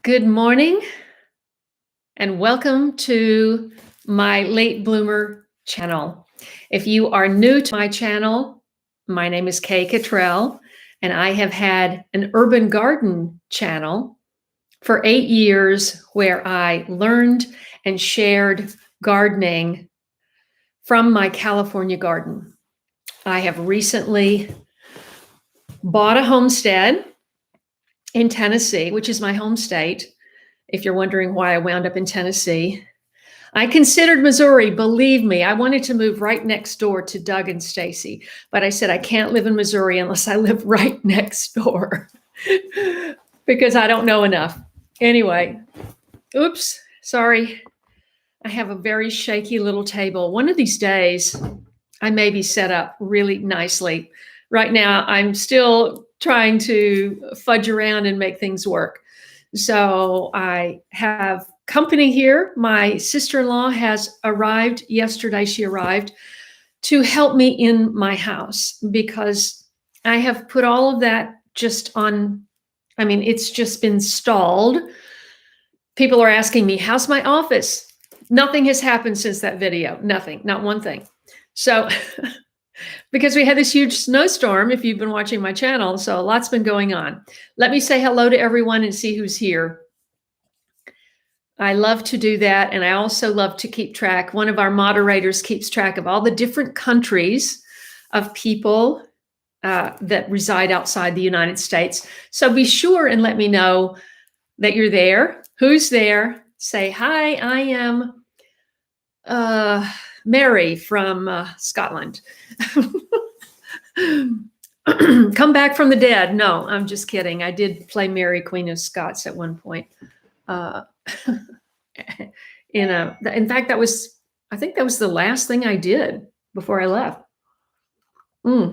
Good morning and welcome to my late bloomer channel. If you are new to my channel, my name is Kaye Kittrell, and I have had an urban garden channel for 8 years where I learned and shared gardening from my California garden. I have recently bought a homestead in Tennessee, which is my home state. If you're wondering why I wound up in Tennessee, I considered Missouri. Believe me, I wanted to move right next door to Doug and Stacy, but I said I can't live in Missouri unless I live right next door because I don't know enough. Anyway, oops, sorry. I have a very shaky little table. One of these days, I may be set up really nicely. Right now, I'm still trying to fudge around and make things work. So I have company here. My sister-in-law has arrived yesterday. She arrived to help me in my house because I have put all of that just on, it's just been stalled. People are asking me, how's my office? Nothing has happened since that video. Nothing, not one thing. So because we had this huge snowstorm, if you've been watching my channel, so a lot's been going on. Let me say hello to everyone and see who's here. I love to do that, and I also love to keep track. One of our moderators keeps track of all the different countries of people that reside outside the United States. So be sure and let me know that you're there. Who's there? Say, hi, I am Mary from Scotland. Come back from the dead. No, I'm just kidding. I did play Mary, Queen of Scots at one point. In fact, I think that was the last thing I did before I left. I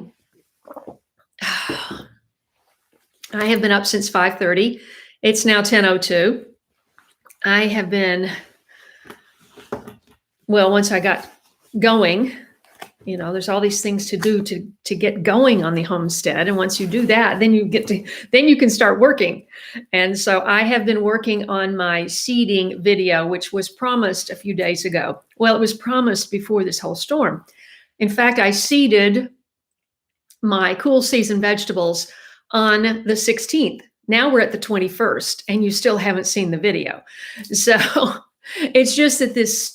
have been up since 5:30. It's now 10:02. I have been, once I got going, there's all these things to do to get going on the homestead. And once you do that, then you can start working. And so I have been working on my seeding video, which was promised a few days ago. Well, it was promised before this whole storm. In fact, I seeded my cool season vegetables on the 16th. Now we're at the 21st and you still haven't seen the video. So it's just that this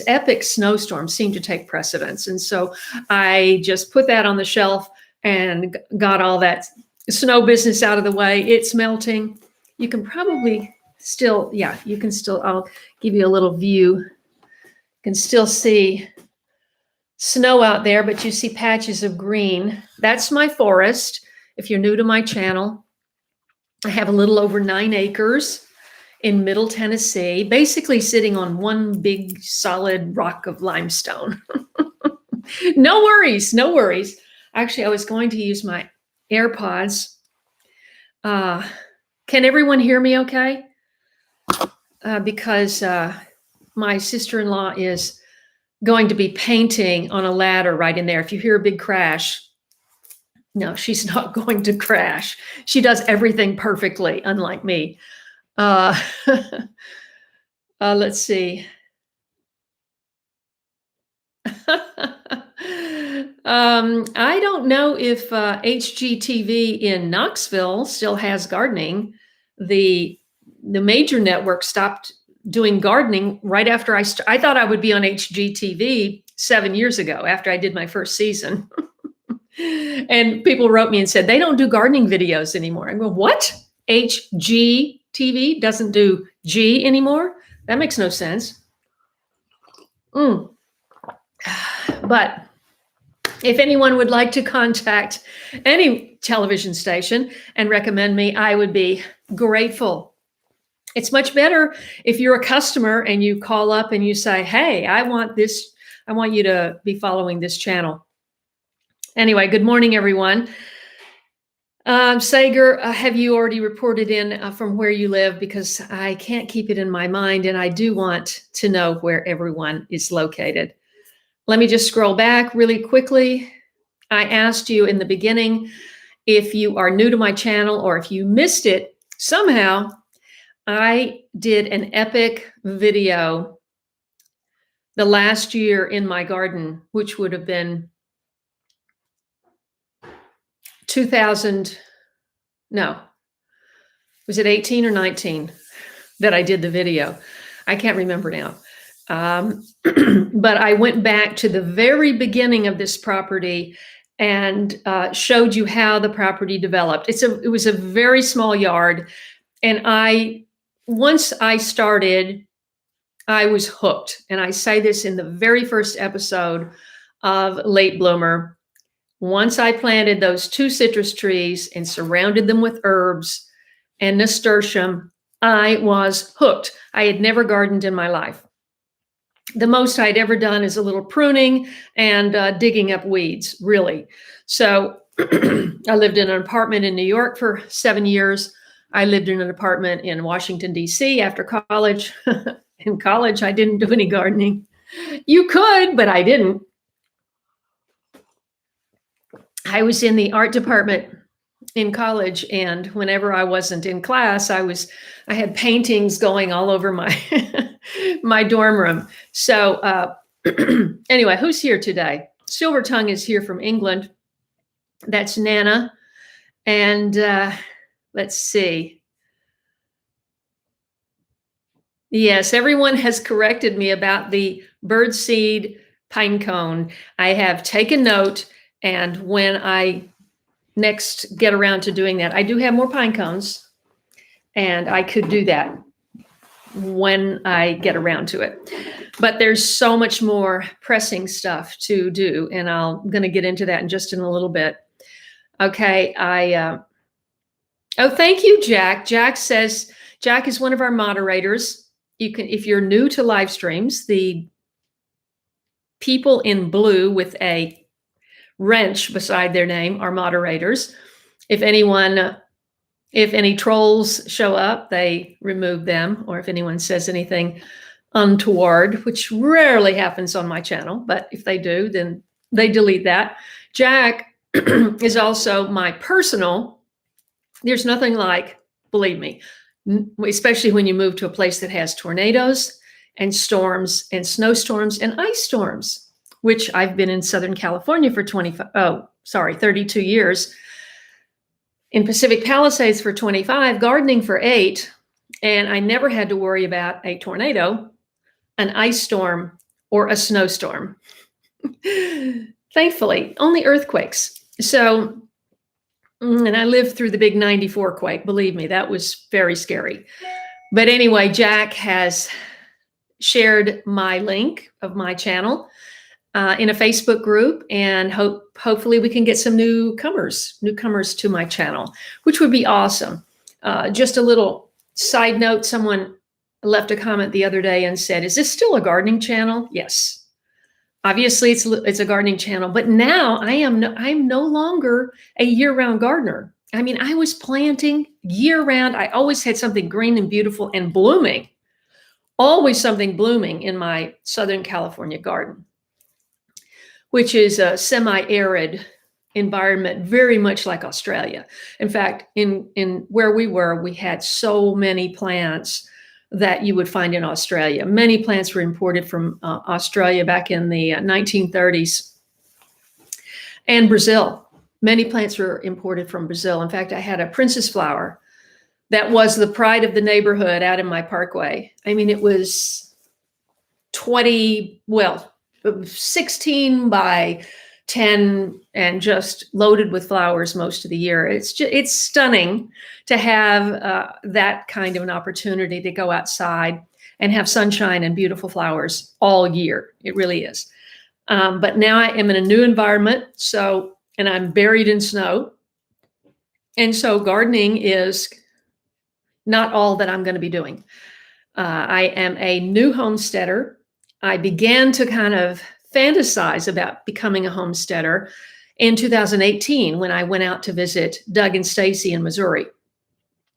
epic snowstorm seemed to take precedence. And so I just put that on the shelf and got all that snow business out of the way. It's melting. You can probably still, I'll give you a little view. You can still see snow out there, but you see patches of green. That's my forest. If you're new to my channel, I have a little over 9 acres in Middle Tennessee, basically sitting on one big solid rock of limestone. No worries, no worries. Actually, I was going to use my AirPods. Can everyone hear me okay? Because my sister-in-law is going to be painting on a ladder right in there. If you hear a big crash, no, she's not going to crash. She does everything perfectly, unlike me. Let's see. I don't know if HGTV in Knoxville still has gardening. The major network stopped doing gardening right after I thought I would be on HGTV 7 years ago after I did my first season. And people wrote me and said, they don't do gardening videos anymore. I go, what? HGTV doesn't do G anymore? That makes no sense. But if anyone would like to contact any television station and recommend me, I would be grateful. It's much better if you're a customer and you call up and you say, hey, I want this. I want you to be following this channel. Anyway, good morning, everyone. Sager, have you already reported in from where you live? Because I can't keep it in my mind, and I do want to know where everyone is located. Let me just scroll back really quickly. I asked you in the beginning if you are new to my channel or if you missed it somehow. I did an epic video the last year in my garden, which would have been 2000, no, was it 18 or 19 that I did the video? I can't remember now. But I went back to the very beginning of this property and showed you how the property developed. It was a very small yard. And once I started, I was hooked. And I say this in the very first episode of Late Bloomer. Once I planted those 2 citrus trees and surrounded them with herbs and nasturtium, I was hooked. I had never gardened in my life. The most I'd ever done is a little pruning and digging up weeds, really. So I lived in an apartment in New York for 7 years. I lived in an apartment in Washington, D.C. after college. In college, I didn't do any gardening. You could, but I didn't. I was in the art department in college, and whenever I wasn't in class, I had paintings going all over my my dorm room. So anyway, who's here today? Silver Tongue is here from England. That's Nana. And let's see. Yes, everyone has corrected me about the birdseed pine cone. I have taken note, and when I next get around to doing that, I do have more pine cones, and I could do that when I get around to it. But there's so much more pressing stuff to do, and I'm going to get into that in a little bit. Okay, oh, thank you, Jack. Jack says, Jack is one of our moderators. You can, if you're new to live streams, the people in blue with a wrench beside their name are moderators. If any trolls show up, they remove them, or if anyone says anything untoward, which rarely happens on my channel, but if they do, then they delete that. Jack is also my personal. There's nothing like, believe me, especially when you move to a place that has tornadoes and storms and snowstorms and ice storms, which I've been in Southern California for 32 years, in Pacific Palisades for 25, gardening for 8, and I never had to worry about a tornado, an ice storm, or a snowstorm. Thankfully, only earthquakes. So, and I lived through the big 94 quake. Believe me, that was very scary. But anyway, Jack has shared my link of my channel in a Facebook group, and hopefully we can get some newcomers to my channel, which would be awesome. Just a little side note, someone left a comment the other day and said, is this still a gardening channel? Yes. Obviously, it's a gardening channel, but now I'm no longer a year-round gardener. I mean, I was planting year-round. I always had something green and beautiful and blooming, always something blooming in my Southern California garden, which is a semi-arid environment, very much like Australia. In fact, in where we were, we had so many plants that you would find in Australia. Many plants were imported from Australia back in the 1930s. And Brazil. Many plants were imported from Brazil. In fact, I had a princess flower that was the pride of the neighborhood out in my parkway. I mean, it was 16 by 10 and just loaded with flowers most of the year. It's stunning to have that kind of an opportunity to go outside and have sunshine and beautiful flowers all year. It really is. But now I am in a new environment, and I'm buried in snow. And so gardening is not all that I'm going to be doing. I am a new homesteader. I began to kind of fantasize about becoming a homesteader in 2018 when I went out to visit Doug and Stacy in Missouri.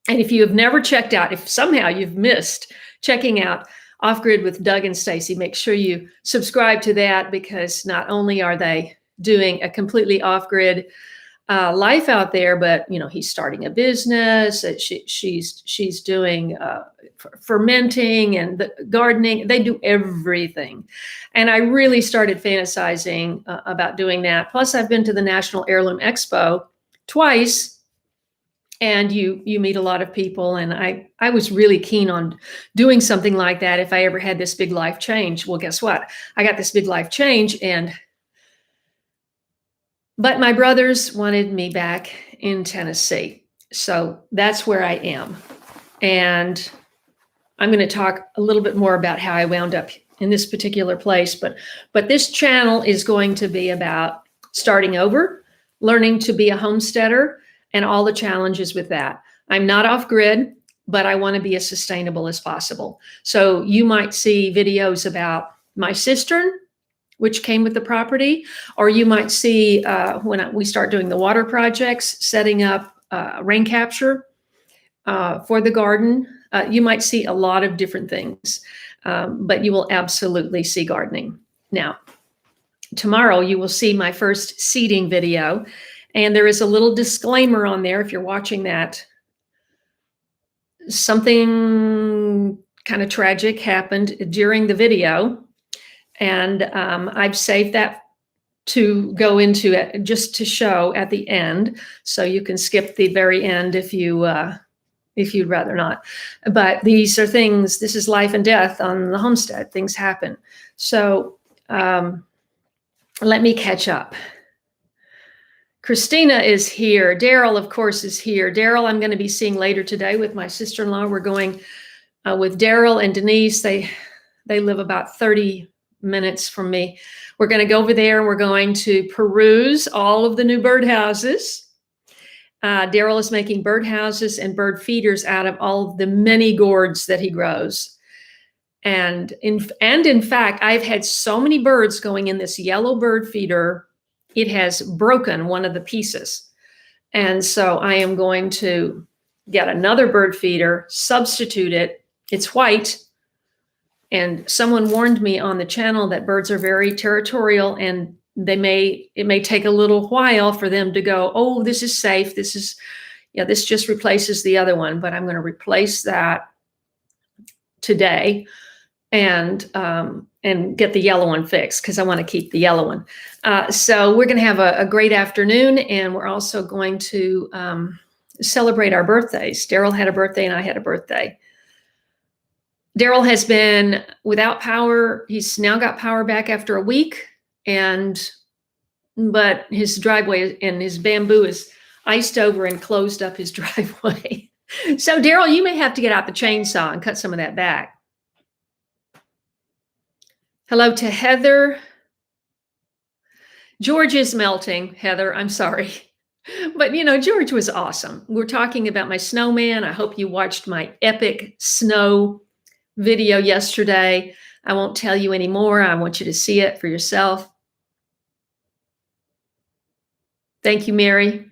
And if you have never checked out, if somehow you've missed checking out Off Grid with Doug and Stacy, make sure you subscribe to that, because not only are they doing a completely off-grid life out there, but he's starting a business. She's doing fermenting and the gardening. They do everything, and I really started fantasizing about doing that. Plus, I've been to the National Heirloom Expo twice, and you meet a lot of people, and I was really keen on doing something like that if I ever had this big life change. Well, guess what? I got this big life change, but my brothers wanted me back in Tennessee. So that's where I am. And I'm going to talk a little bit more about how I wound up in this particular place. But this channel is going to be about starting over, learning to be a homesteader, and all the challenges with that. I'm not off grid, but I want to be as sustainable as possible. So you might see videos about my cistern, which came with the property, or you might see when we start doing the water projects, setting up rain capture for the garden. You might see a lot of different things, but you will absolutely see gardening. Now, tomorrow you will see my first seeding video, and there is a little disclaimer on there if you're watching that. Something kind of tragic happened during the video. And I've saved that to go into it just to show at the end. So you can skip the very end if you'd rather not. But these are things, this is life and death on the homestead. Things happen. So let me catch up. Christina is here. Daryl, of course, is here. Daryl, I'm going to be seeing later today with my sister-in-law. We're going with Daryl and Denise. They live about 30 minutes from me. We're going to go over there and we're going to peruse all of the new birdhouses. Daryl is making birdhouses and bird feeders out of all of the many gourds that he grows. And in fact, I've had so many birds going in this yellow bird feeder, it has broken one of the pieces. And so I am going to get another bird feeder, substitute it. It's white. And someone warned me on the channel that birds are very territorial, and it may take a little while for them to go, oh, this is safe. This just replaces the other one, but I'm going to replace that today and get the yellow one fixed because I want to keep the yellow one. So we're going to have a great afternoon, and we're also going to celebrate our birthdays. Daryl had a birthday and I had a birthday. Daryl has been without power. He's now got power back after a week, but his driveway and his bamboo is iced over and closed up his driveway. So Daryl, you may have to get out the chainsaw and cut some of that back. Hello to Heather. George is melting, Heather. I'm sorry. But, George was awesome. We're talking about my snowman. I hope you watched my epic snow video yesterday. I won't tell you anymore. I want you to see it for yourself. Thank you, Mary.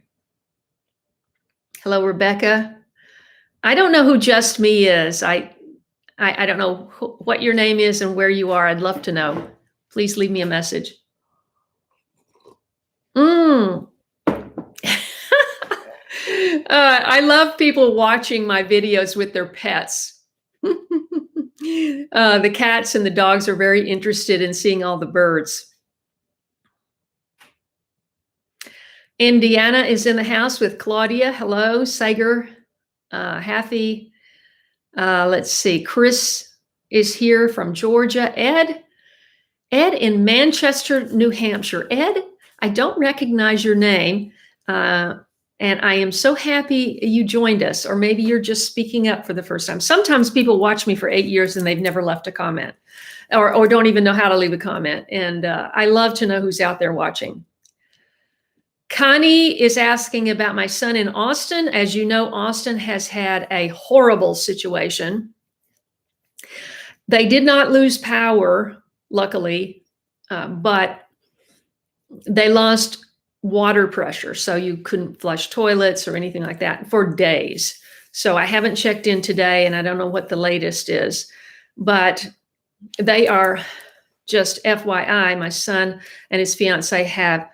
Hello, Rebecca. I don't know who Just Me is. I don't know what your name is and where you are. I'd love to know. Please leave me a message. I love people watching my videos with their pets. The cats and the dogs are very interested in seeing all the birds. Indiana is in the house with Claudia. Hello, Sager, Hathy. Let's see. Chris is here from Georgia. Ed in Manchester, New Hampshire. Ed, I don't recognize your name. And I am so happy you joined us, or maybe you're just speaking up for the first time. Sometimes people watch me for 8 years and they've never left a comment or don't even know how to leave a comment. And I love to know who's out there watching. Connie is asking about my son in Austin. As you know, Austin has had a horrible situation. They did not lose power, luckily, but they lost water pressure. So you couldn't flush toilets or anything like that for days. So I haven't checked in today and I don't know what the latest is, but they are just FYI, my son and his fiance have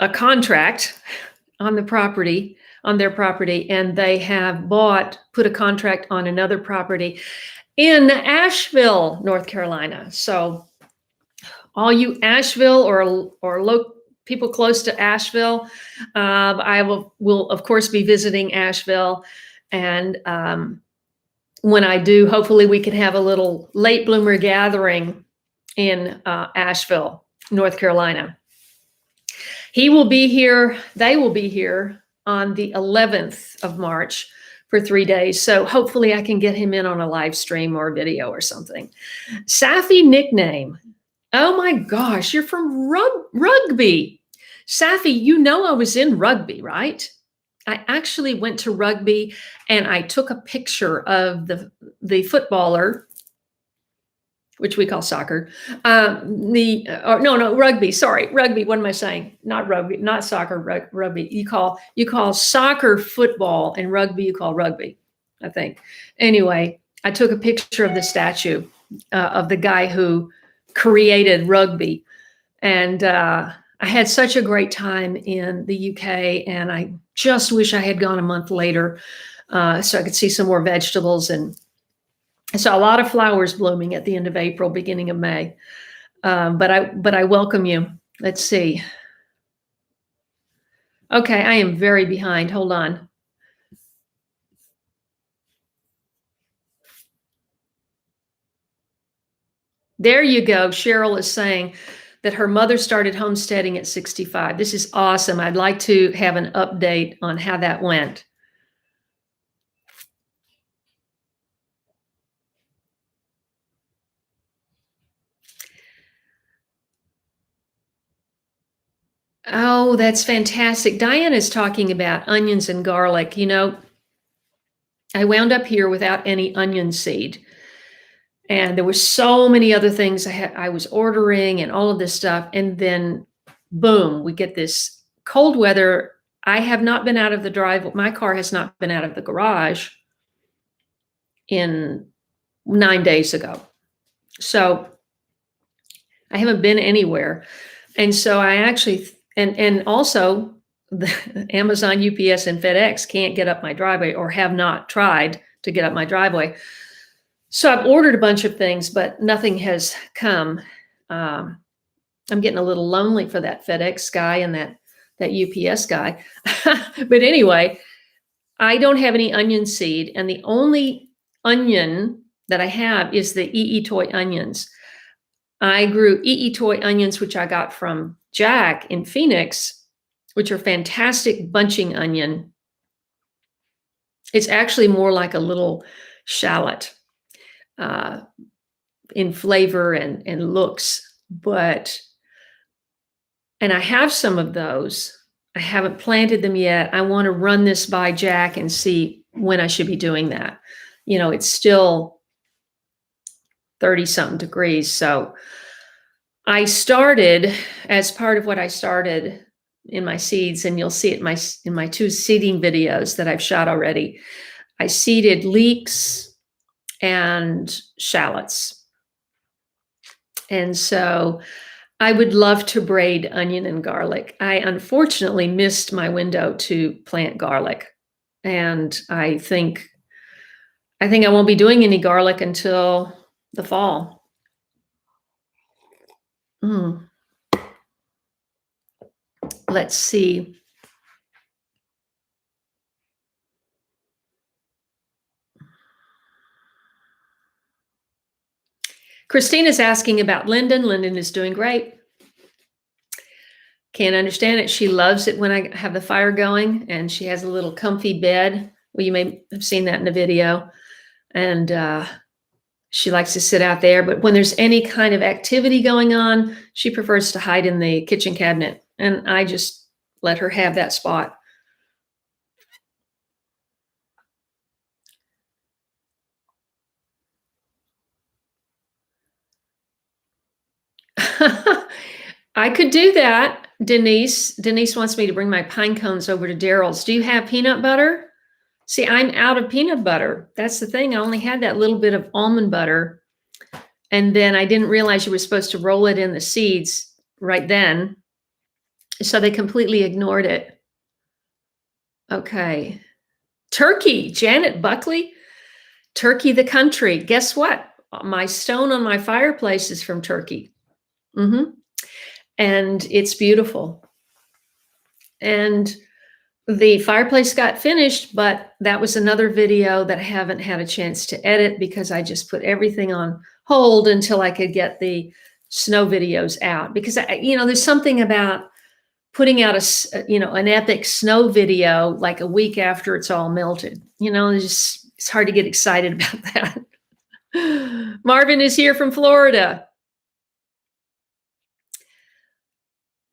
a contract on the property, on their property, and they have put a contract on another property in Asheville, North Carolina. So all you Asheville or people close to Asheville, I will of course be visiting Asheville, and when I do, hopefully we can have a little late bloomer gathering in Asheville, North Carolina. He will be here. They will be here on the 11th of March for 3 days. So hopefully I can get him in on a live stream or a video or something. Safi nickname. Oh my gosh, you're from rugby. Safi, you know I was in rugby, right? I actually went to rugby and I took a picture of the footballer, which we call soccer. Rugby. Sorry, rugby. What am I saying? Not rugby, not soccer. Rugby. You call soccer football, and rugby you call rugby, I think. Anyway, I took a picture of the statue of the guy who created rugby, and I had such a great time in the UK, and I just wish I had gone a month later so I could see some more vegetables. And I saw a lot of flowers blooming at the end of April, beginning of May. But I welcome you. Let's see. Okay, I am very behind. Hold on. There you go. Cheryl is saying that her mother started homesteading at 65. This is awesome. I'd like to have an update on how that went. Oh, that's fantastic. Diane is talking about onions and garlic. You know, I wound up here without any onion seed. And there were so many other things I was ordering and all of this stuff. And then boom, we get this cold weather. I have not been out of the drive. My car has not been out of the garage in 9 days ago. So I haven't been anywhere. And so I actually, and also the Amazon, UPS, and FedEx can't get up my driveway, or have not tried to get up my driveway. So I've ordered a bunch of things, but nothing has come. I'm getting a little lonely for that FedEx guy and that UPS guy. But anyway, I don't have any onion seed, and the only onion that I have is the Toy onions. I grew Toy onions, which I got from Jack in Phoenix, which are fantastic bunching onion. It's actually more like a little shallot in flavor and looks, and I have some of those. I haven't planted them yet. I want to run this by Jack and see when I should be doing that. You know, it's still 30-something degrees. So I started, as part of what I started in my seeds, and you'll see it in my 2 seeding videos that I've shot already, I seeded leeks and shallots. And so I would love to braid onion and garlic. I unfortunately missed my window to plant garlic. And I think I won't be doing any garlic until the fall. Let's see. Christina's asking about Lyndon. Lyndon is doing great. Can't understand it. She loves it when I have the fire going, and she has a little comfy bed. Well, you may have seen that in the video. And she likes to sit out there. But when there's any kind of activity going on, she prefers to hide in the kitchen cabinet. And I just let her have that spot. I could do that, Denise. Denise wants me to bring my pine cones over to Daryl's. Do you have peanut butter? See, I'm out of peanut butter. That's the thing. I only had that little bit of almond butter. And then I didn't realize you were supposed to roll it in the seeds right then. So they completely ignored it. Okay. Turkey, Janet Buckley, Turkey the country. Guess what? My stone on my fireplace is from Turkey. And it's beautiful. And the fireplace got finished, but that was another video that I haven't had a chance to edit because I just put everything on hold until I could get the snow videos out. Because there's something about putting out an epic snow video like a week after it's all melted. It's hard to get excited about that. Marvin is here from Florida.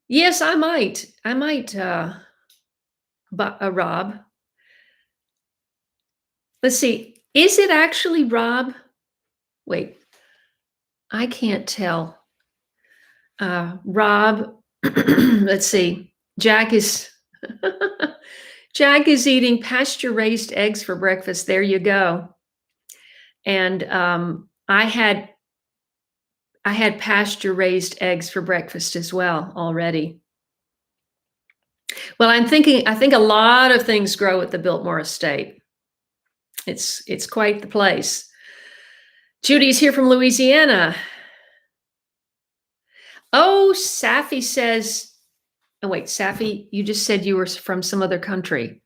Yes, I might, Rob. Let's see. Is it actually Rob? Wait, I can't tell. Rob, let's see. Jack is eating pasture-raised eggs for breakfast. There you go. And I had pasture-raised eggs for breakfast as well already. Well, I think a lot of things grow at the Biltmore Estate. It's quite the place. Judy's here from Louisiana. Oh, Safi says, oh wait, Safi, you just said you were from some other country.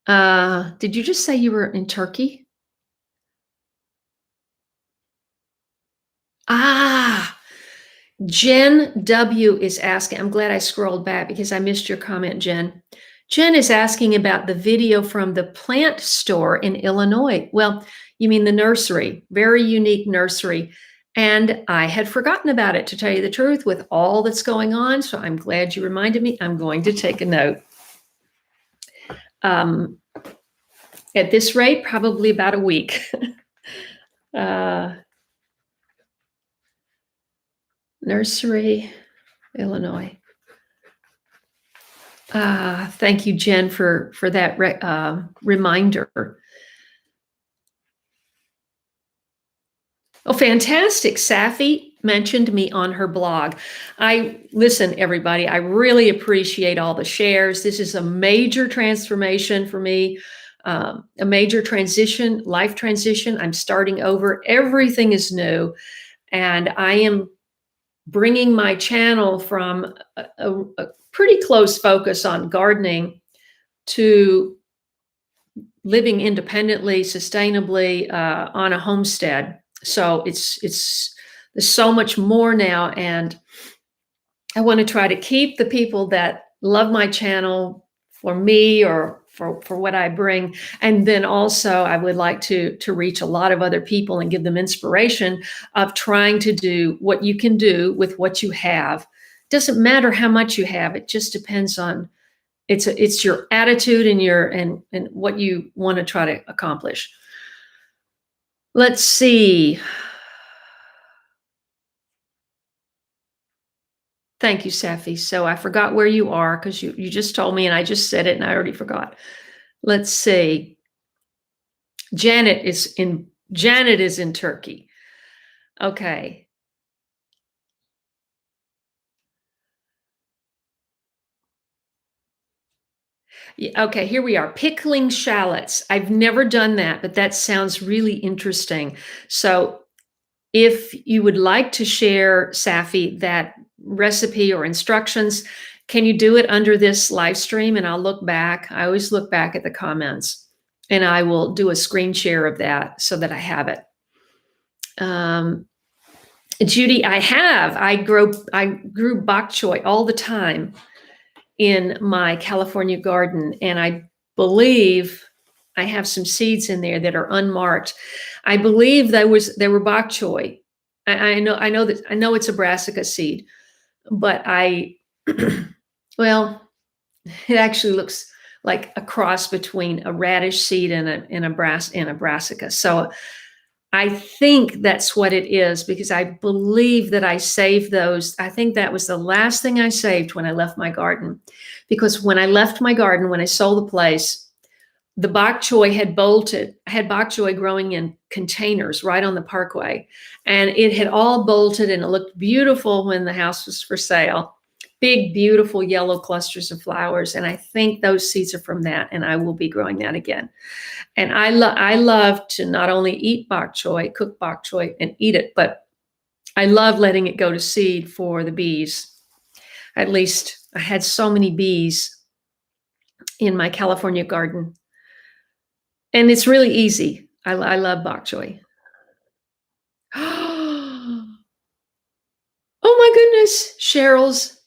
Did you just say you were in Turkey? Jen W is asking, I'm glad I scrolled back because I missed your comment, Jen. Jen is asking about the video from the plant store in Illinois. Well, you mean the nursery, very unique nursery. And I had forgotten about it, to tell you the truth, with all that's going on. So I'm glad you reminded me. I'm going to take a note. At this rate, probably about a week. Nursery, Illinois. Thank you, Jen, for that reminder. Oh, fantastic. Safi mentioned me on her blog. Listen, everybody, I really appreciate all the shares. This is a major transformation for me, a major transition, life transition. I'm starting over. Everything is new. And I am bringing my channel from a pretty close focus on gardening to living independently, sustainably on a homestead. So there's so much more now, and I want to try to keep the people that love my channel for me or for what I bring. And then also I would like to reach a lot of other people and give them inspiration of trying to do what you can do with what you have. Doesn't matter how much you have. It just depends on, it's your attitude and what you want to try to accomplish. Let's see. Thank you, Safi. So I forgot where you are because you just told me and I just said it and I already forgot. Let's see. Janet is in Turkey. Okay. Yeah, okay, here we are. Pickling shallots. I've never done that, but that sounds really interesting. So if you would like to share, Safi, that recipe or instructions, can you do it under this live stream? And I'll look back. I always look back at the comments and I will do a screen share of that so that I have it. Judy, I grew bok choy all the time in my California garden. And I believe I have some seeds in there that are unmarked. I believe there were bok choy. I know it's a brassica seed, but well, it actually looks like a cross between a radish seed and a brassica. So I think that's what it is, because I believe that I saved those. I think that was the last thing I saved when I left my garden, because when I left my garden, when I sold the place, the bok choy had bolted. I had bok choy growing in containers right on the parkway, and it had all bolted and it looked beautiful when the house was for sale. big, beautiful yellow clusters of flowers. And I think those seeds are from that, and I will be growing that again. And I love to not only eat bok choy, cook bok choy and eat it, but I love letting it go to seed for the bees. At least I had so many bees in my California garden. And it's really easy. I love bok choy. Oh my goodness. Cheryl's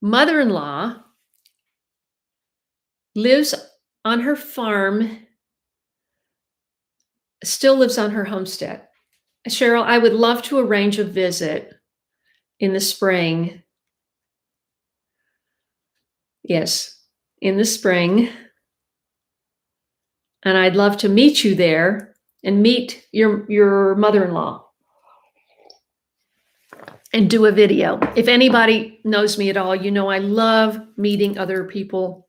mother-in-law lives on her farm, still lives on her homestead. Cheryl, I would love to arrange a visit in the spring. Yes, in the spring. And I'd love to meet you there and meet your mother-in-law and do a video. If anybody knows me at all, you know I love meeting other people,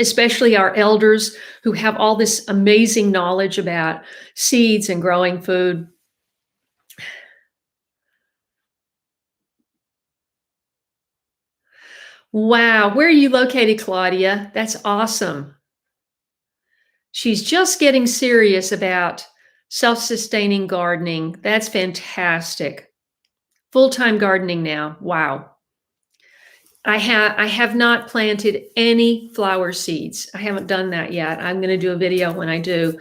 especially our elders who have all this amazing knowledge about seeds and growing food. Wow, where are you located, Claudia? That's awesome. She's just getting serious about self-sustaining gardening. That's fantastic. Full-time gardening now. Wow. I have not planted any flower seeds. I haven't done that yet. I'm going to do a video when I do.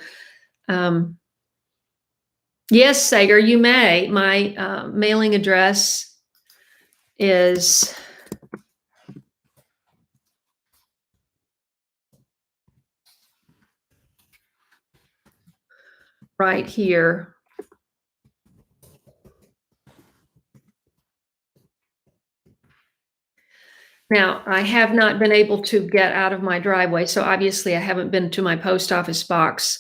Yes, Sager, you may. My mailing address is right here. Now, I have not been able to get out of my driveway, so obviously I haven't been to my post office box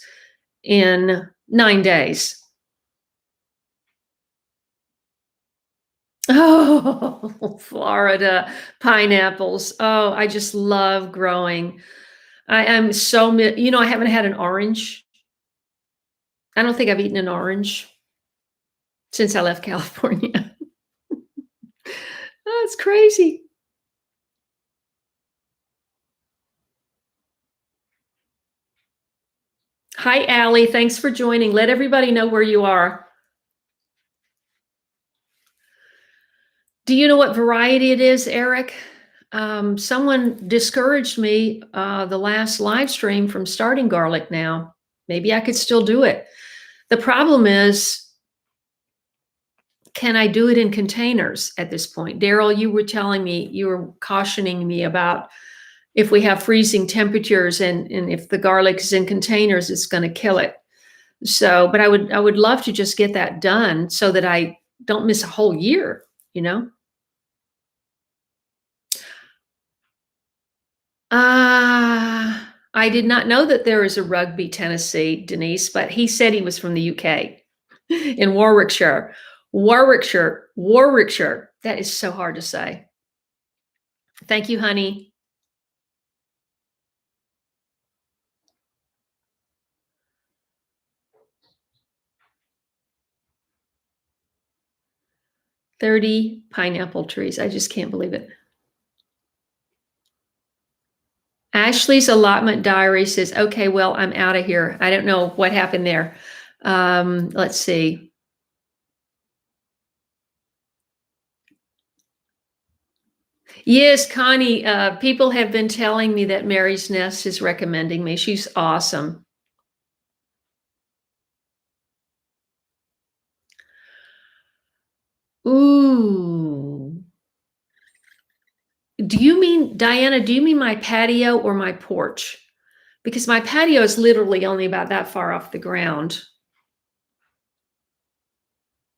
in 9 days. Oh, Florida pineapples. Oh, I just love growing. I am so, I haven't had an orange. I don't think I've eaten an orange since I left California. Oh, it's crazy. Hi, Allie. Thanks for joining. Let everybody know where you are. Do you know what variety it is, Eric? Someone discouraged me the last live stream from starting garlic now. Maybe I could still do it. The problem is, can I do it in containers at this point? Daryl, you were telling me, you were cautioning me about if we have freezing temperatures and if the garlic is in containers, it's going to kill it. So, but I would love to just get that done so that I don't miss a whole year, you know? I did not know that there is a Rugby, Tennessee, Denise, but he said he was from the UK in Warwickshire. Warwickshire. That is so hard to say. Thank you, honey. "30 pineapple trees." I just can't believe it. Ashley's allotment diary says, okay, well, I'm out of here. I don't know what happened there. Let's see. Yes, Connie, people have been telling me that Mary's Nest is recommending me. She's awesome. Ooh. Do you mean, Diana, do you mean my patio or my porch? Because my patio is literally only about that far off the ground.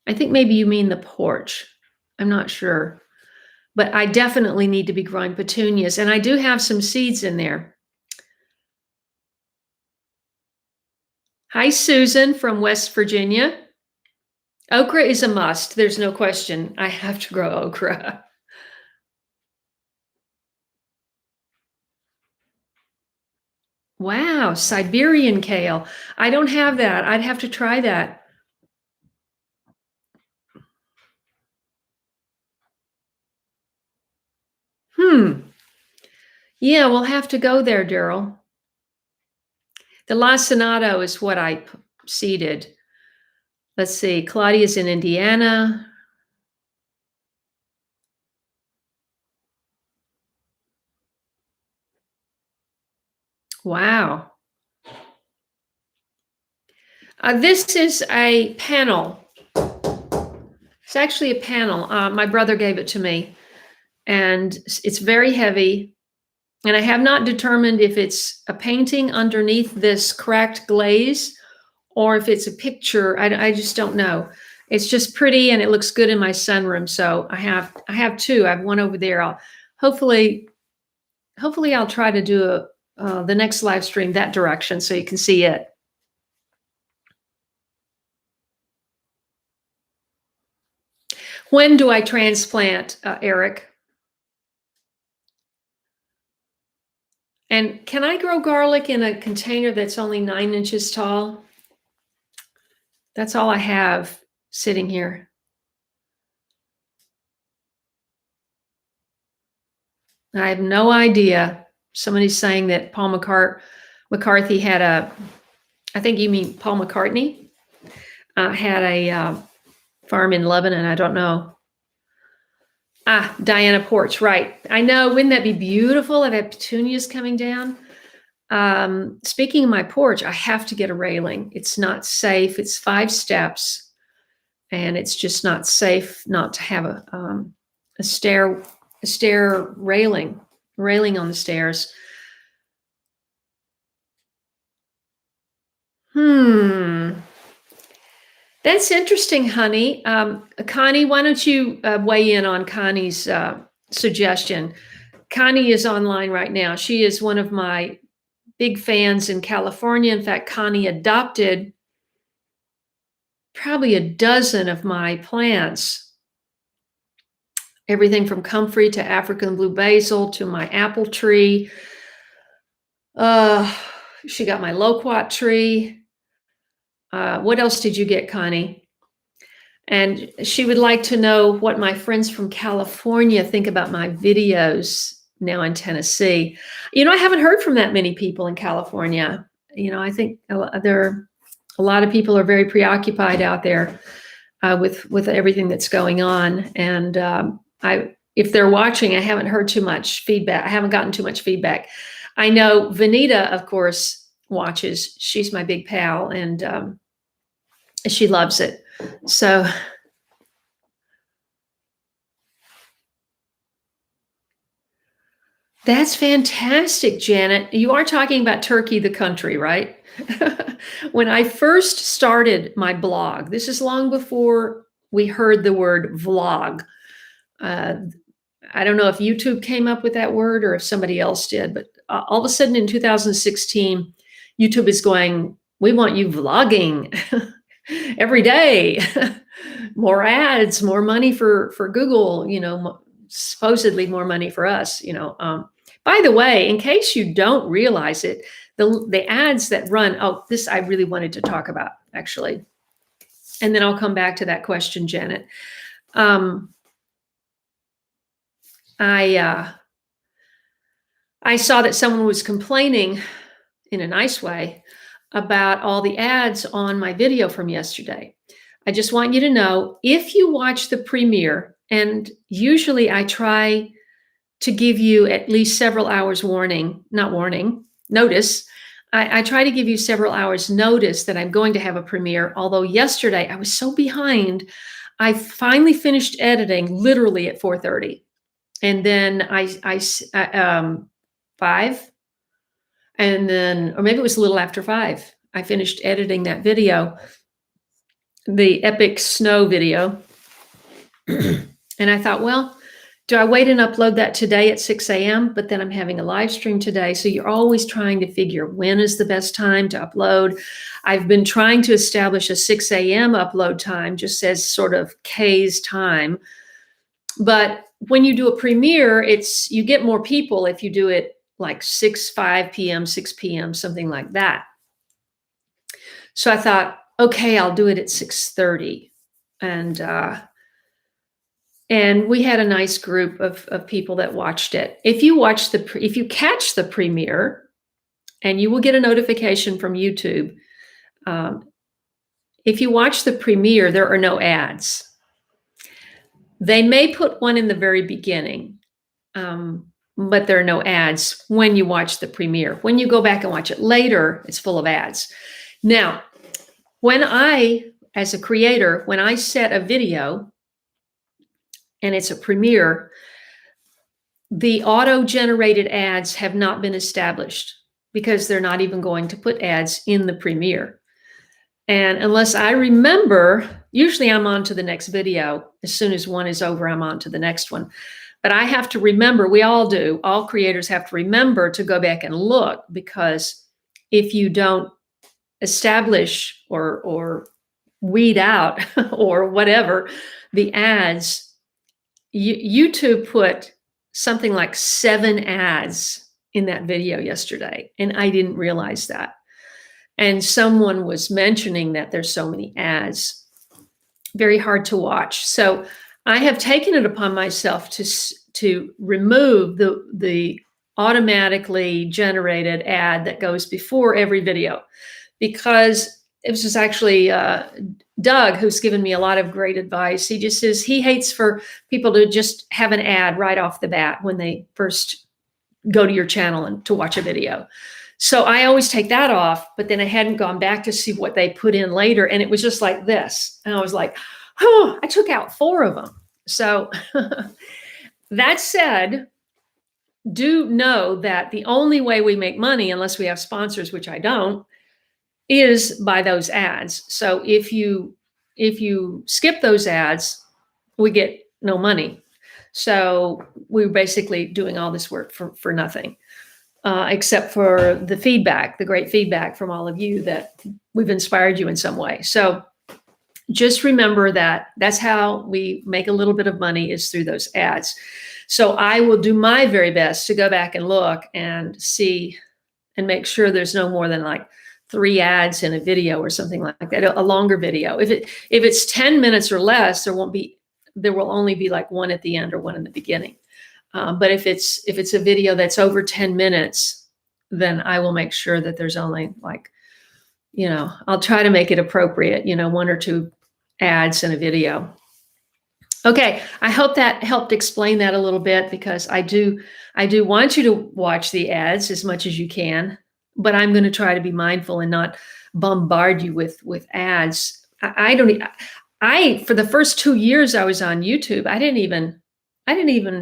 I think maybe you mean the porch. I'm not sure. But I definitely need to be growing petunias. And I do have some seeds in there. Hi, Susan from West Virginia. Okra is a must. There's no question. I have to grow okra. Wow, Siberian kale. I don't have that. I'd have to try that. Yeah, we'll have to go there, Daryl. The La Sonato is what I seeded. Let's see. Claudia's in Indiana. Wow. This is a panel. It's actually a panel. My brother gave it to me, and it's very heavy. And I have not determined if it's a painting underneath this cracked glaze or if it's a picture. I just don't know. It's just pretty and it looks good in my sunroom. So I have two. I have one over there. I'll hopefully I'll try to do the next live stream that direction so you can see it. When do I transplant, Eric? And can I grow garlic in a container that's only 9 inches tall? That's all I have sitting here. I have no idea. Somebody's saying that Paul McCarthy had I think you mean Paul McCartney, had a farm in Lebanon. I don't know. Diana Porch, right. I know, wouldn't that be beautiful? I've had petunias coming down. Speaking of my porch, I have to get a railing. It's not safe. It's 5 steps and it's just not safe not to have a stair railing on the stairs. That's interesting, honey. Connie, why don't you weigh in on Connie's suggestion? Connie is online right now. She is one of my big fans in California. In fact, Connie adopted probably a dozen of my plants. Everything from comfrey to African blue basil to my apple tree. She got my loquat tree. What else did you get, Connie? And she would like to know what my friends from California think about my videos now in Tennessee. I haven't heard from that many people in California. I think a lot of people are very preoccupied out there with everything that's going on. And if they're watching, I haven't heard too much feedback. I haven't gotten too much feedback. I know Vanita, of course, watches. She's my big pal, and she loves it. So that's fantastic, Janet. You are talking about Turkey, the country, right? When I first started my blog, this is long before we heard the word vlog. I don't know if YouTube came up with that word or if somebody else did, but all of a sudden in 2016, YouTube is going, we want you vlogging every day. More ads, more money for Google, supposedly more money for us, By the way, in case you don't realize it, the ads that run, this I really wanted to talk about, actually. And then I'll come back to that question, Janet. I saw that someone was complaining in a nice way about all the ads on my video from yesterday. I just want you to know, if you watch the premiere, and usually I try to give you at least several hours notice. I try to give you several hours notice that I'm going to have a premiere. Although yesterday I was so behind, I finally finished editing literally at 4:30. And then I 5, and then, or maybe it was a little after 5, I finished editing that video, the epic snow video. And I thought, well, do I wait and upload that today at 6 a.m.? But then I'm having a live stream today. So you're always trying to figure when is the best time to upload. I've been trying to establish a 6 a.m. upload time, just as sort of Kaye's time. But when you do a premiere, you get more people if you do it like 5 p.m., 6 p.m., something like that. So I thought, okay, I'll do it at 6:30. And And we had a nice group of people that watched it. If you catch the premiere, and you will get a notification from YouTube. If you watch the premiere, there are no ads. They may put one in the very beginning, but there are no ads when you watch the premiere. When you go back and watch it later, it's full of ads. Now, as a creator, when I set a video and it's a premiere, the auto-generated ads have not been established because they're not even going to put ads in the premiere. And unless I remember, usually I'm on to the next video. As soon as one is over, I'm on to the next one. But I have to remember, we all do, all creators have to remember to go back and look, because if you don't establish or weed out or whatever the ads, YouTube put something like 7 ads in that video yesterday, and I didn't realize that. And someone was mentioning that there's so many ads, very hard to watch. So I have taken it upon myself to remove the automatically generated ad that goes before every video, because it was just actually Doug who's given me a lot of great advice. He just says he hates for people to just have an ad right off the bat when they first go to your channel and to watch a video. So I always take that off, but then I hadn't gone back to see what they put in later. And it was just like this. And I was like, oh, I took out 4 of them. So that said, do know that the only way we make money, unless we have sponsors, which I don't, is by those ads. So if you skip those ads, we get no money. So we're basically doing all this work for nothing. Except for the feedback, the great feedback from all of you that we've inspired you in some way. So just remember that that's how we make a little bit of money, is through those ads. So I will do my very best to go back and look and see and make sure there's no more than like 3 ads in a video or something like that, a longer video. If it's 10 minutes or less, there will only be like 1 at the end or 1 in the beginning. But if it's a video that's over 10 minutes, then I will make sure that there's only like, I'll try to make it appropriate, 1 or 2 ads in a video. Okay, I hope that helped explain that a little bit, because I do want you to watch the ads as much as you can, but I'm going to try to be mindful and not bombard you with ads. For the first 2 years I was on YouTube, I didn't even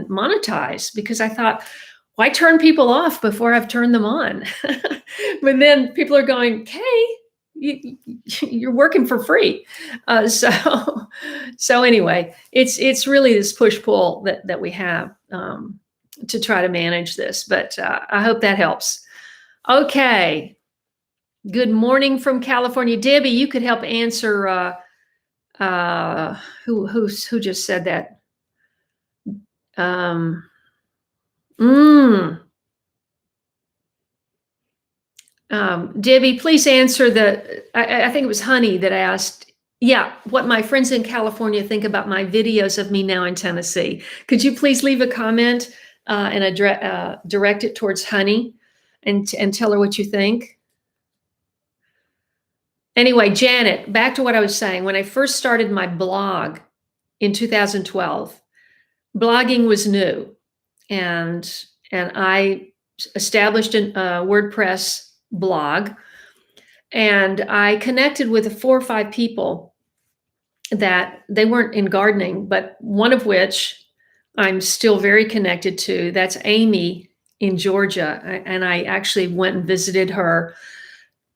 monetize, because I thought, why turn people off before I've turned them on? But then people are going, Kaye, you're working for free. So anyway, it's really this push-pull that we have to try to manage this. But I hope that helps. Okay. Good morning from California. Debbie, you could help answer who just said that. Debbie, please answer I think it was Honey that asked, what my friends in California think about my videos of me now in Tennessee. Could you please leave a comment and direct it towards Honey and tell her what you think? Anyway, Janet, back to what I was saying. When I first started my blog in 2012, blogging was new, and I established a WordPress blog, and I connected with 4 or 5 people that they weren't in gardening, but one of which I'm still very connected to. That's Amy in Georgia, and I actually went and visited her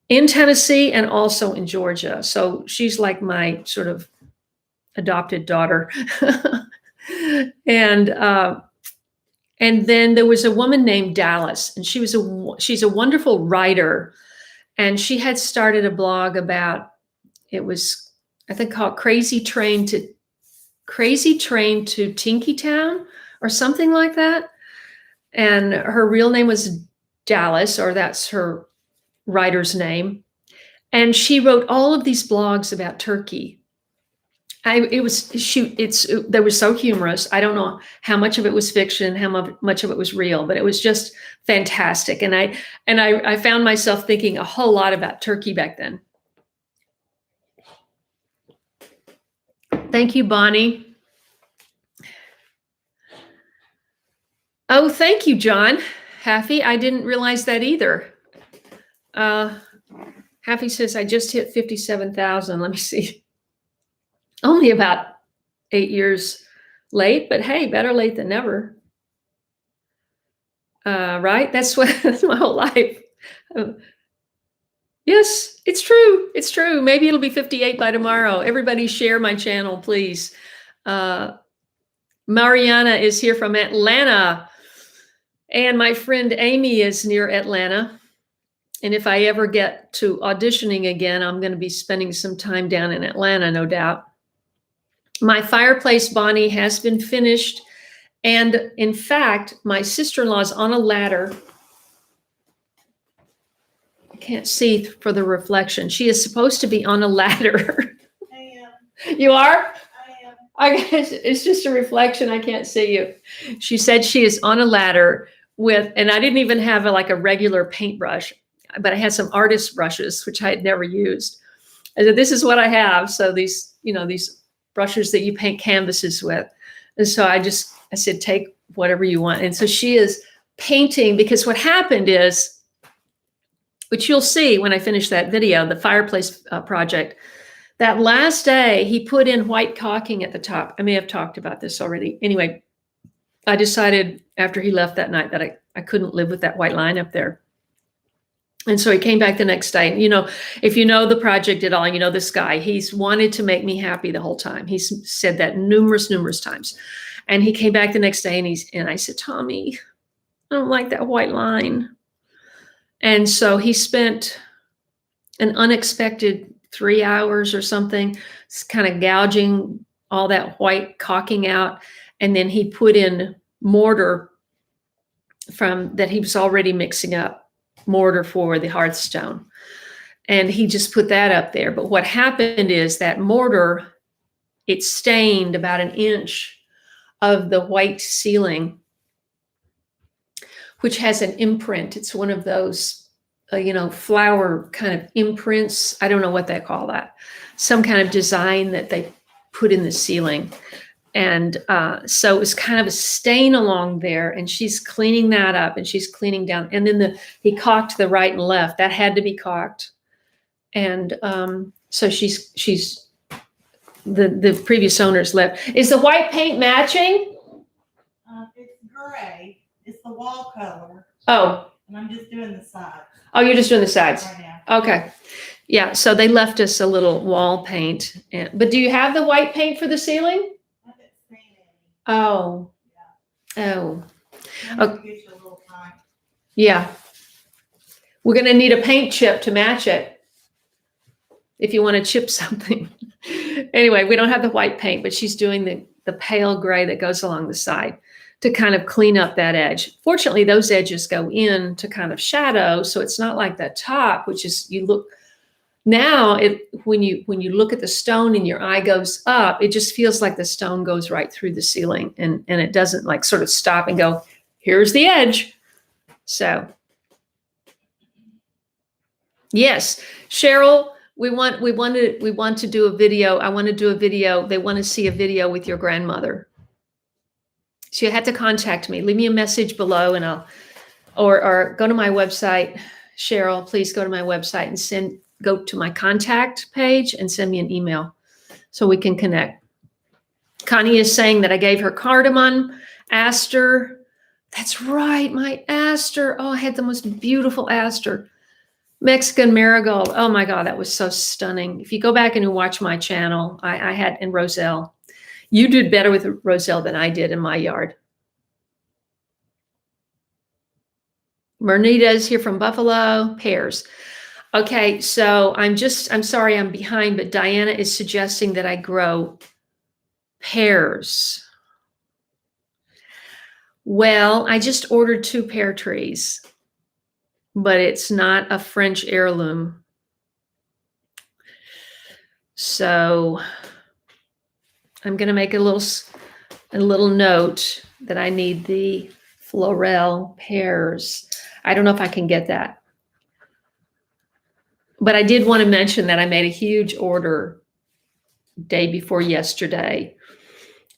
in Tennessee and also in Georgia. So she's like my sort of adopted daughter. And then there was a woman named Dallas, and she's a wonderful writer, and she had started a blog about, it was, I think, called Crazy Train to Tinkytown or something like that. And her real name was Dallas, or that's her writer's name. And she wrote all of these blogs about Turkey. they were so humorous. I don't know how much of it was fiction, how much of it was real, but it was just fantastic. And I found myself thinking a whole lot about turkey back then. Thank you, Bonnie. Oh, thank you, John. Happy, I didn't realize that either. Happy says, I just hit 57,000. Let me see. Only about 8 years late, but hey, better late than never. Right? That's my whole life. Yes, it's true. It's true. Maybe it'll be 58 by tomorrow. Everybody share my channel, please. Mariana is here from Atlanta. And my friend Amy is near Atlanta. And if I ever get to auditioning again, I'm going to be spending some time down in Atlanta, no doubt. My fireplace, Bonnie, has been finished. And in fact, my sister-in-law is on a ladder. I can't see for the reflection. She is supposed to be on a ladder. I am. You are? I am. I guess it's just a reflection. I can't see you. She said she is on a ladder with, and I didn't even have a regular paintbrush, but I had some artist brushes, which I had never used. I said, this is what I have. So these, these brushes that you paint canvases with. And so I said, take whatever you want. And so she is painting, because what happened is, which you'll see when I finish that video, the fireplace project, that last day he put in white caulking at the top. I may have talked about this already. Anyway, I decided after he left that night that I couldn't live with that white line up there. And so he came back the next day. And, if you know the project at all, this guy, he's wanted to make me happy the whole time. He's said that numerous times. And he came back the next day and I said, Tommy, I don't like that white line. And so he spent an unexpected 3 hours or something, kind of gouging all that white caulking out. And then he put in mortar that he was already mixing up, mortar for the hearthstone. And he just put that up there. But what happened is that mortar, it stained about 1 inch of the white ceiling, which has an imprint. It's one of those, flower kind of imprints. I don't know what they call that. Some kind of design that they put in the ceiling. And so it was kind of a stain along there, and she's cleaning that up, and she's cleaning down. And then he caulked the right and left. That had to be caulked. And so she's the previous owners left. Is the white paint matching? It's gray. It's the wall color. Oh. And I'm just doing the sides. Oh, you're just doing the sides. Right now. Okay. Yeah. So they left us a little wall paint. But do you have the white paint for the ceiling? Oh. Yeah. Oh. Okay. Get you a little time. Yeah. We're going to need a paint chip to match it if you want to chip something. Anyway, we don't have the white paint, but she's doing the pale gray that goes along the side to kind of clean up that edge. Fortunately, those edges go in to kind of shadow, so it's not like that top, which is, you look now, when you look at the stone and your eye goes up, it just feels like the stone goes right through the ceiling, and it doesn't sort of stop and go, here's the edge. So yes, Cheryl, we want to do a video. I want to do a video. They want to see a video with your grandmother. So you had to contact me. Leave me a message below, and or go to my website. Cheryl, please go to my website and go to my contact page and send me an email so we can connect. Connie is saying that I gave her cardamom, aster. That's right, my aster. Oh, I had the most beautiful aster. Mexican marigold. Oh my God, that was so stunning. If you go back and you watch my channel, I had in Roselle. You did better with Roselle than I did in my yard. Mernita is here from Buffalo. Pears. Okay, so I'm sorry I'm behind, but Diana is suggesting that I grow pears. Well, I just ordered 2 pear trees, but it's not a French heirloom. So I'm going to make a little note that I need the Florel pears. I don't know if I can get that. But I did want to mention that I made a huge order day before yesterday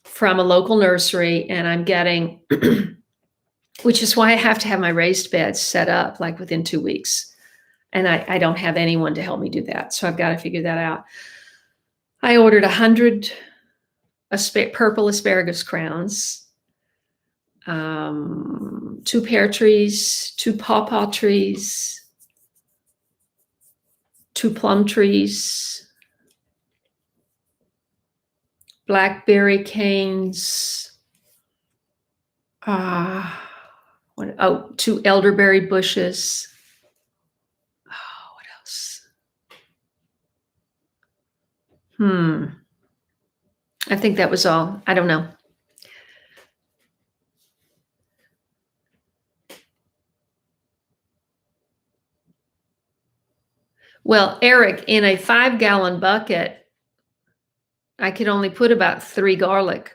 from a local nursery, and I'm getting, which is why I have to have my raised beds set up like within 2 weeks. And I don't have anyone to help me do that. So I've got to figure that out. I ordered 100 purple asparagus crowns, 2 pear trees, 2 pawpaw trees, 2 plum trees, blackberry canes, 2 elderberry bushes. Oh, what else? I think that was all. I don't know. Well, Eric, in a 5-gallon bucket, I could only put about 3 garlic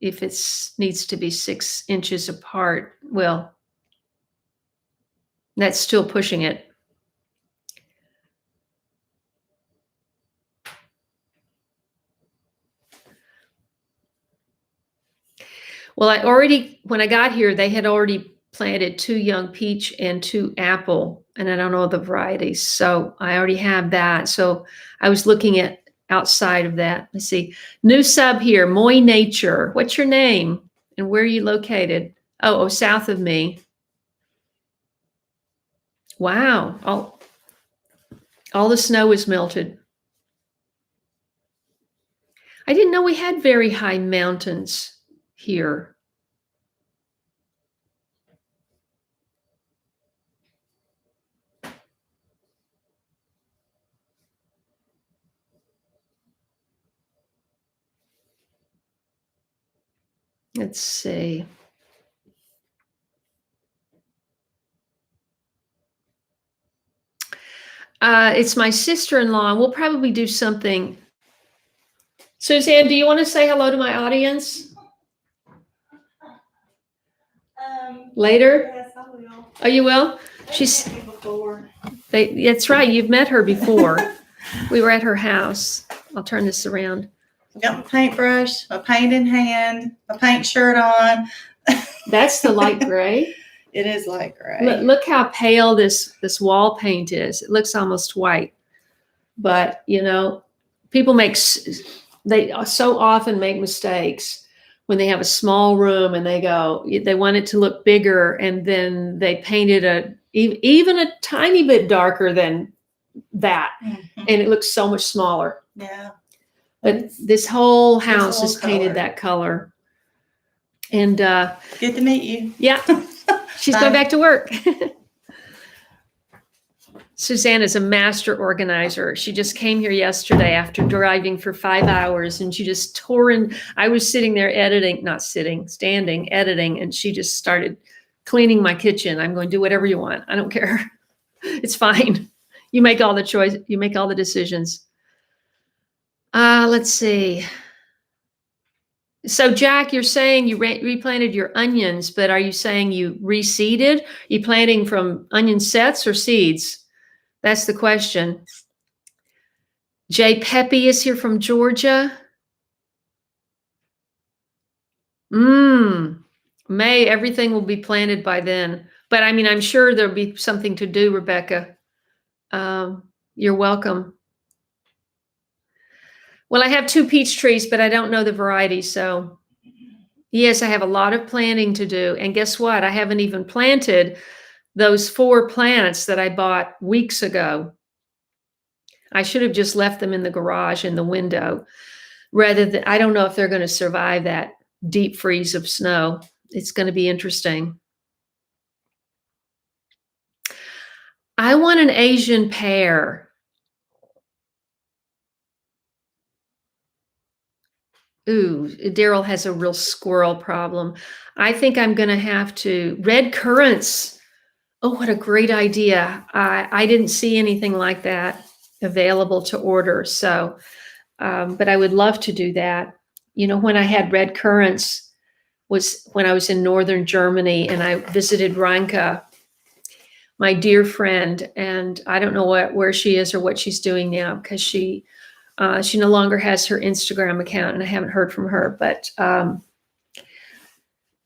if it needs to be 6 inches apart. Well, that's still pushing it. Well, when I got here, they had already planted 2 young peach and 2 apple, and I don't know the varieties. So I already have that. So I was looking at outside of that. Let's see. New sub here, Moy Nature. What's your name and where are you located? Oh, south of me. Wow. All the snow is melted. I didn't know we had very high mountains here. Let's see. It's my sister-in-law. We'll probably do something. Suzanne, do you want to say hello to my audience? Later? Yes, I will. Oh, you will? She's met me before. That's right. You've met her before. We were at her house. I'll turn this around. I've got my paintbrush, my paint in hand, my paint shirt on. That's the light gray. It is light gray. Look how pale this wall paint is. It looks almost white. But, people they so often make mistakes when they have a small room and they want it to look bigger, and then they paint it even a tiny bit darker than that. Mm-hmm. And it looks so much smaller. Yeah. But this whole house is painted that color. And good to meet you. Yeah. She's going back to work. Suzanne is a master organizer. She just came here yesterday after driving for 5 hours, and she just tore in. I was sitting there standing, editing, and she just started cleaning my kitchen. I'm going to do whatever you want. I don't care. It's fine. You make all the choice. You make all the decisions. Let's see. So, Jack, you're saying you replanted your onions, but are you saying you reseeded? You planting from onion sets or seeds? That's the question. Jay Pepe is here from Georgia. May, everything will be planted by then. But I mean, I'm sure there'll be something to do, Rebecca. You're welcome. Well, I have 2 peach trees, but I don't know the variety. So yes, I have a lot of planting to do. And guess what? I haven't even planted those 4 plants that I bought weeks ago. I should have just left them in the garage in the window rather than, I don't know if they're going to survive that deep freeze of snow. It's going to be interesting. I want an Asian pear. Ooh, Daryl has a real squirrel problem. I think I'm going to have to, red currants. Oh, what a great idea. I didn't see anything like that available to order. So, but I would love to do that. when I had red currants was when I was in northern Germany and I visited Ranka, my dear friend, and I don't know where she is or what she's doing now because she no longer has her Instagram account and I haven't heard from her, but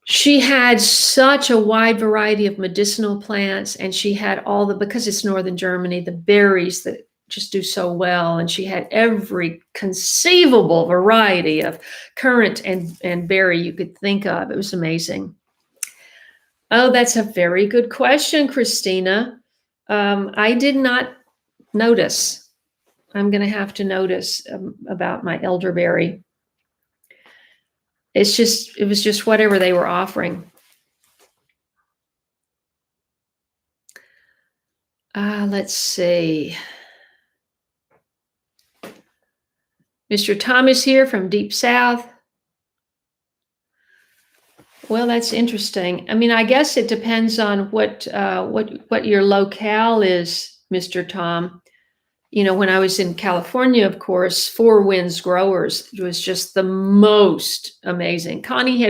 she had such a wide variety of medicinal plants, and she had because it's northern Germany, the berries that just do so well. And she had every conceivable variety of currant and berry you could think of. It was amazing. Oh, that's a very good question, Christina. I did not notice. I'm going to have to notice about my elderberry. It was just whatever they were offering. Let's see. Mr. Thomas here from Deep South. Well, that's interesting. I mean, I guess it depends on what your locale is, Mr. Tom. When I was in California, of course, Four Winds Growers was just the most amazing. Connie,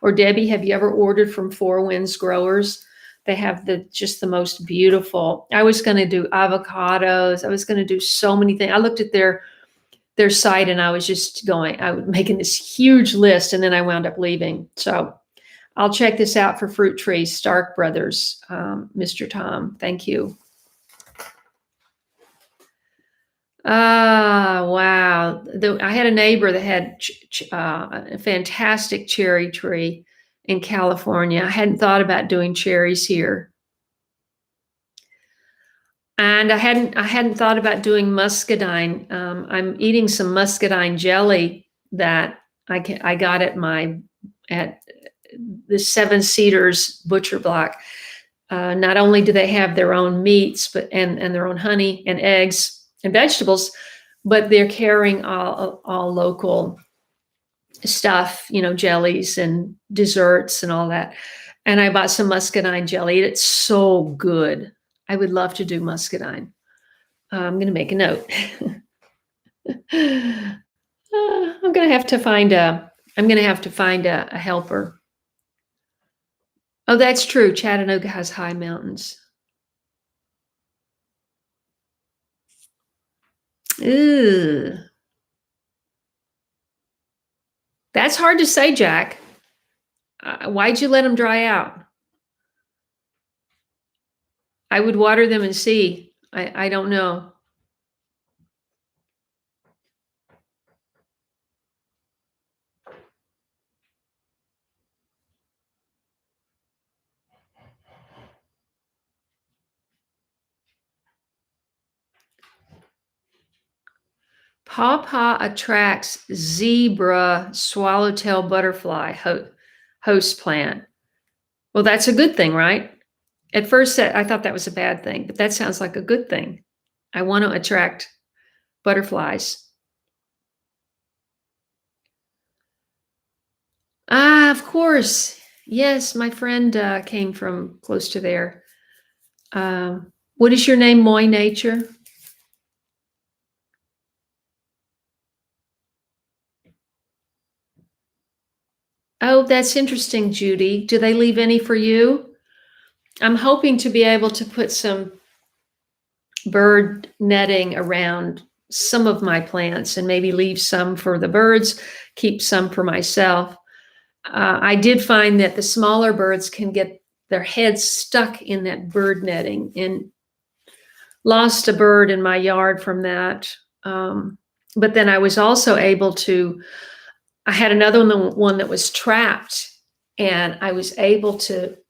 or Debbie, have you ever ordered from Four Winds Growers? They have just the most beautiful. I was going to do avocados. I was going to do so many things. I looked at their site and I was making this huge list, and then I wound up leaving. So I'll check this out for fruit trees, Stark Brothers, Mr. Tom. Thank you. Wow. I had a neighbor that had a fantastic cherry tree in California. I hadn't thought about doing cherries here. And I hadn't thought about doing muscadine. I'm eating some muscadine jelly that I got at the Seven Cedars Butcher Block. Not only do they have their own meats, and their own honey and eggs and vegetables, but they're carrying all local stuff, jellies and desserts and all that. And I bought some muscadine jelly. It's so good. I would love to do muscadine. I'm going to make a note. I'm going to have to find a helper. Oh, that's true. Chattanooga has high mountains. Ew. That's hard to say, Jack. Why'd you let them dry out? I would water them and see. I don't know. Pawpaw attracts zebra swallowtail butterfly host plant. Well, that's a good thing, right? At first, I thought that was a bad thing, but that sounds like a good thing. I want to attract butterflies. Of course. Yes, my friend came from close to there. What is your name, Moy Nature? Oh, that's interesting, Judy. Do they leave any for you? I'm hoping to be able to put some bird netting around some of my plants and maybe leave some for the birds, keep some for myself. I did find that the smaller birds can get their heads stuck in that bird netting, and lost a bird in my yard from that. But then I was also able to, I had another one that was trapped, and I was able to